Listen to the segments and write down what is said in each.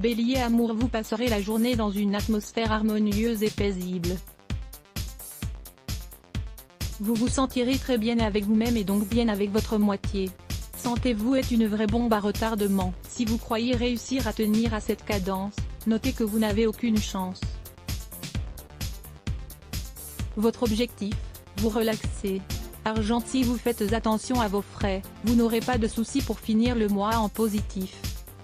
Bélier amour, vous passerez la journée dans une atmosphère harmonieuse et paisible. Vous vous sentirez très bien avec vous-même et donc bien avec votre moitié. Sentez-vous est une vraie bombe à retardement. Si vous croyez réussir à tenir à cette cadence, notez que vous n'avez aucune chance. Votre objectif, vous relaxer. Argent, si vous faites attention à vos frais, vous n'aurez pas de soucis pour finir le mois en positif.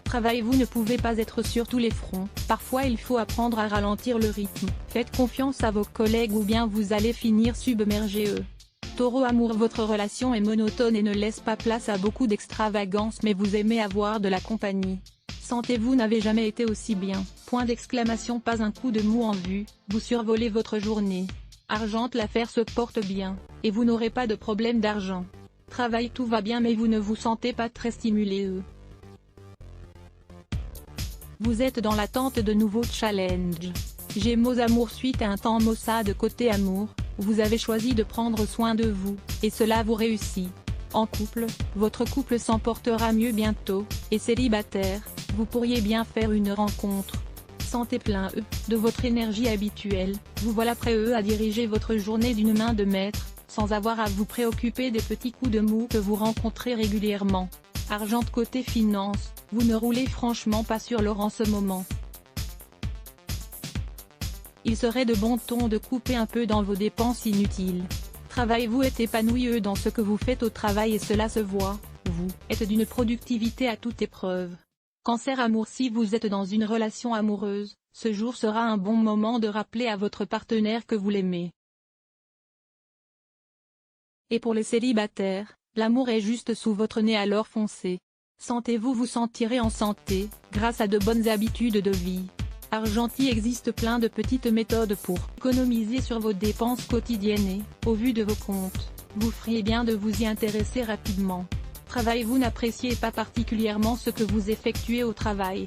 Travail, vous ne pouvez pas être sur tous les fronts, parfois il faut apprendre à ralentir le rythme. Faites confiance à vos collègues ou bien vous allez finir submergé eux. Taureau amour, votre relation est monotone et ne laisse pas place à beaucoup d'extravagance, mais vous aimez avoir de la compagnie. Santé, vous n'avez jamais été aussi bien. Point d'exclamation, pas un coup de mou en vue, vous survolez votre journée. Argent, l'affaire se porte bien, et vous n'aurez pas de problème d'argent. Travail, tout va bien mais vous ne vous sentez pas très stimulé. Vous êtes dans l'attente de nouveaux challenges. Gémeaux amour, suite à un temps maussade côté amour, vous avez choisi de prendre soin de vous, et cela vous réussit. En couple, votre couple s'en portera mieux bientôt, et célibataire, vous pourriez bien faire une rencontre. Sentez plein de votre énergie habituelle, vous voilà prêt à diriger votre journée d'une main de maître, sans avoir à vous préoccuper des petits coups de mou que vous rencontrez régulièrement. Argent, côté finance, vous ne roulez franchement pas sur l'or en ce moment. Il serait de bon ton de couper un peu dans vos dépenses inutiles. Travail, vous êtes épanoui dans ce que vous faites au travail et cela se voit, vous êtes d'une productivité à toute épreuve. Cancer amour, si vous êtes dans une relation amoureuse, ce jour sera un bon moment de rappeler à votre partenaire que vous l'aimez. Et pour les célibataires, l'amour est juste sous votre nez, alors foncez. Sentez-vous vous sentirez en santé, grâce à de bonnes habitudes de vie. Argent, il existe plein de petites méthodes pour économiser sur vos dépenses quotidiennes et, au vu de vos comptes, vous feriez bien de vous y intéresser rapidement. Travail, vous n'appréciez pas particulièrement ce que vous effectuez au travail.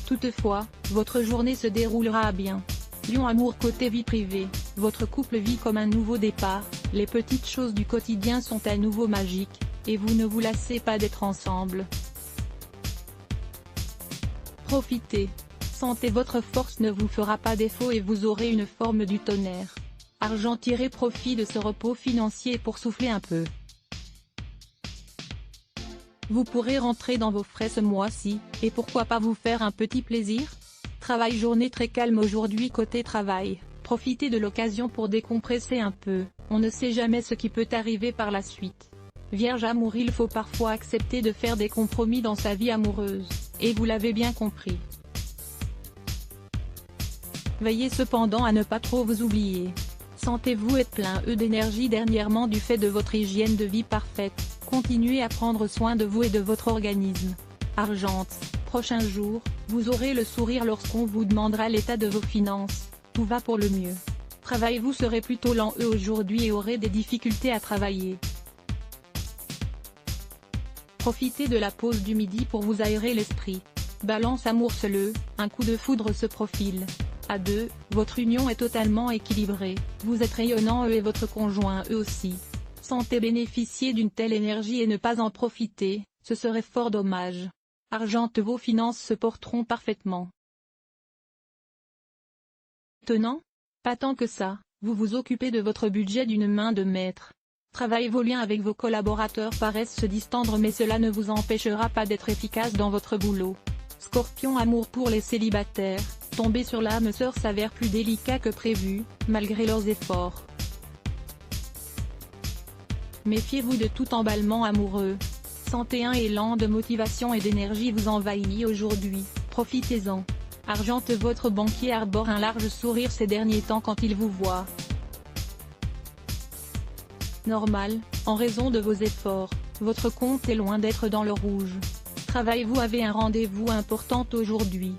Toutefois, votre journée se déroulera bien. Lion amour, côté vie privée, votre couple vit comme un nouveau départ, les petites choses du quotidien sont à nouveau magiques, et vous ne vous lassez pas d'être ensemble. Profitez. Sentez, votre force ne vous fera pas défaut et vous aurez une forme du tonnerre. Argent, tirez profit de ce repos financier pour souffler un peu. Vous pourrez rentrer dans vos frais ce mois-ci, et pourquoi pas vous faire un petit plaisir? Travail, journée très calme aujourd'hui côté travail, profitez de l'occasion pour décompresser un peu, on ne sait jamais ce qui peut arriver par la suite. Vierge amour, il faut parfois accepter de faire des compromis dans sa vie amoureuse, et vous l'avez bien compris. Veillez cependant à ne pas trop vous oublier. Sentez-vous être plein d'énergie dernièrement du fait de votre hygiène de vie parfaite, continuez à prendre soin de vous et de votre organisme. Argent, prochain jour, vous aurez le sourire lorsqu'on vous demandera l'état de vos finances, tout va pour le mieux. Travail, vous serez plutôt lent aujourd'hui et aurez des difficultés à travailler. Profitez de la pause du midi pour vous aérer l'esprit. Balance amour, un coup de foudre se profile. À deux, votre union est totalement équilibrée, vous êtes rayonnant et votre conjoint aussi. Sentez bénéficier d'une telle énergie et ne pas en profiter, ce serait fort dommage. Argent, vos finances se porteront parfaitement. Tenant? Pas tant que ça, vous vous occupez de votre budget d'une main de maître. Travail, vos liens avec vos collaborateurs paraissent se distendre mais cela ne vous empêchera pas d'être efficace dans votre boulot. Scorpion amour, pour les célibataires, tomber sur l'âme sœur s'avère plus délicat que prévu, malgré leurs efforts. Méfiez-vous de tout emballement amoureux. Sentez un élan de motivation et d'énergie vous envahit aujourd'hui, profitez-en. Argent, votre banquier arbore un large sourire ces derniers temps quand il vous voit. Normal, en raison de vos efforts, votre compte est loin d'être dans le rouge. Travail, vous avez un rendez-vous important aujourd'hui.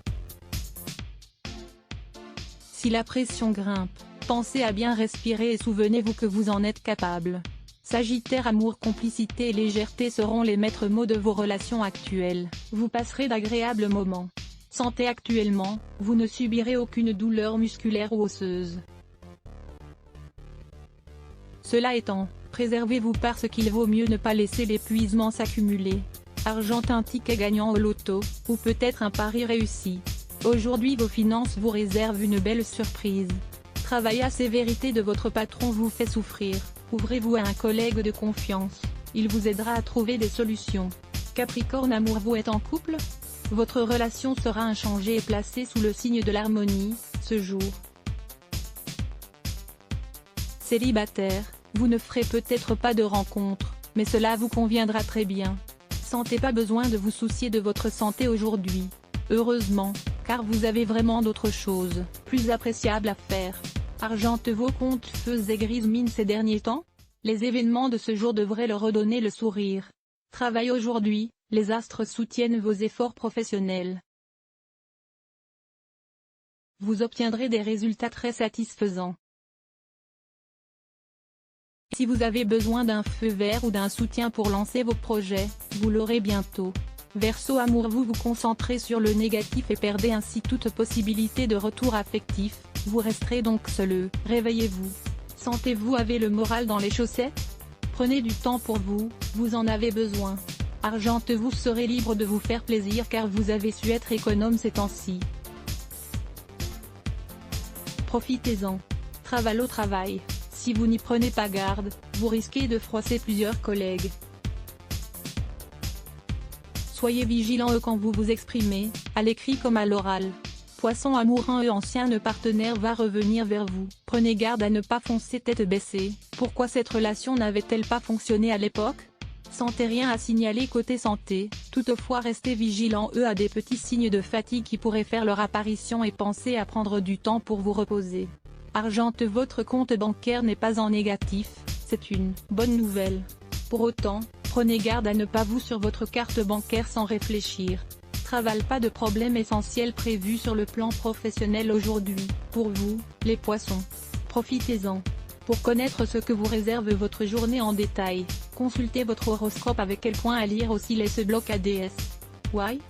Si la pression grimpe, pensez à bien respirer et souvenez-vous que vous en êtes capable. Sagittaire amour, complicité et légèreté seront les maîtres mots de vos relations actuelles, vous passerez d'agréables moments. Santé, actuellement, vous ne subirez aucune douleur musculaire ou osseuse. Cela étant, préservez-vous parce qu'il vaut mieux ne pas laisser l'épuisement s'accumuler. Argent, un ticket gagnant au loto, ou peut-être un pari réussi. Aujourd'hui vos finances vous réservent une belle surprise. Travail, la sévérité de votre patron vous fait souffrir. Ouvrez-vous à un collègue de confiance, il vous aidera à trouver des solutions. Capricorne, amour, vous êtes en couple? Votre relation sera inchangée et placée sous le signe de l'harmonie, ce jour. Célibataire, vous ne ferez peut-être pas de rencontres, mais cela vous conviendra très bien. Santé, pas besoin de vous soucier de votre santé aujourd'hui. Heureusement, car vous avez vraiment d'autres choses, plus appréciables à faire. Argent, vos comptes feux et grises mine ces derniers temps? Les événements de ce jour devraient leur redonner le sourire. Travail, aujourd'hui, les astres soutiennent vos efforts professionnels. Vous obtiendrez des résultats très satisfaisants. Si vous avez besoin d'un feu vert ou d'un soutien pour lancer vos projets, vous l'aurez bientôt. Verseau, amour, vous vous concentrez sur le négatif et perdez ainsi toute possibilité de retour affectif, vous resterez donc seul. Réveillez-vous. Santé, vous avez le moral dans les chaussettes? Prenez du temps pour vous, vous en avez besoin. Argent, vous serez libre de vous faire plaisir car vous avez su être économe ces temps-ci. Profitez-en. Travail, au travail. Si vous n'y prenez pas garde, vous risquez de froisser plusieurs collègues. Soyez vigilant quand vous vous exprimez, à l'écrit comme à l'oral. Poisson, amour, un ancien partenaire va revenir vers vous. Prenez garde à ne pas foncer tête baissée. Pourquoi cette relation n'avait-elle pas fonctionné à l'époque? Santé, rien à signaler côté santé, toutefois restez vigilant à des petits signes de fatigue qui pourraient faire leur apparition et pensez à prendre du temps pour vous reposer. Argent, votre compte bancaire n'est pas en négatif, c'est une bonne nouvelle. Pour autant, prenez garde à ne pas vous sur votre carte bancaire sans réfléchir. Travail, pas de problème essentiel prévu sur le plan professionnel aujourd'hui, pour vous, les poissons. Profitez-en. Pour connaître ce que vous réserve votre journée en détail, consultez votre horoscope avec quel point à lire aussi les blocs ADS. Why?